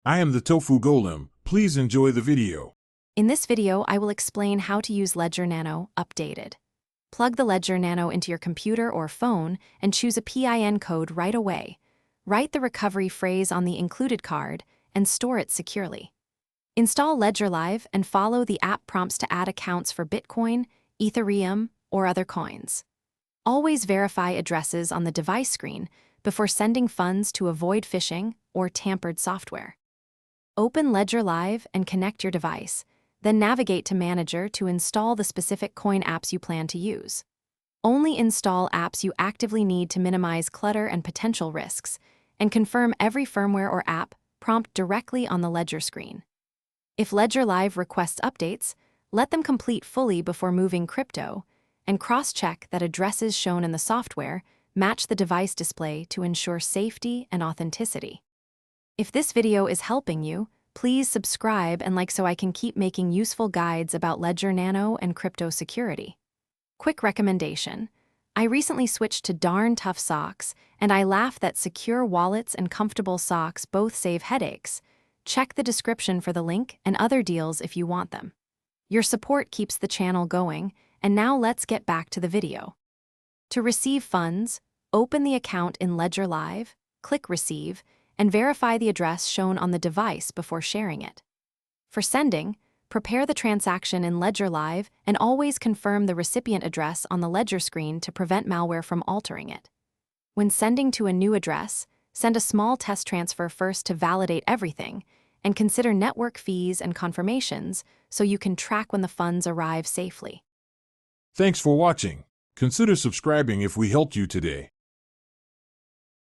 I am the Tofu Golem. Please enjoy the video. In this video, I will explain how to use Ledger Nano updated. Plug the Ledger Nano into your computer or phone and choose a PIN code right away. Write the recovery phrase on the included card and store it securely. Install Ledger Live and follow the app prompts to add accounts for Bitcoin, Ethereum, or other coins. Always verify addresses on the device screen before sending funds to avoid phishing or tampered software. Open Ledger Live and connect your device, then navigate to Manager to install the specific coin apps you plan to use. Only install apps you actively need to minimize clutter and potential risks, and confirm every firmware or app prompt directly on the Ledger screen. If Ledger Live requests updates, let them complete fully before moving crypto, and cross-check that addresses shown in the software match the device display to ensure safety and authenticity. If this video is helping you, please subscribe and like so I can keep making useful guides about Ledger Nano and crypto security. Quick recommendation. I recently switched to darn tough socks, and I laugh that secure wallets and comfortable socks both save headaches. Check the description for the link and other deals if you want them. Your support keeps the channel going, and now let's get back to the video. To receive funds, open the account in Ledger Live, click Receive, and verify the address shown on the device before sharing it. For sending, prepare the transaction in Ledger Live and always confirm the recipient address on the Ledger screen to prevent malware from altering it. When sending to a new address, send a small test transfer first to validate everything, and consider network fees and confirmations so you can track when the funds arrive safely. Thanks for watching. Consider subscribing if we helped you today.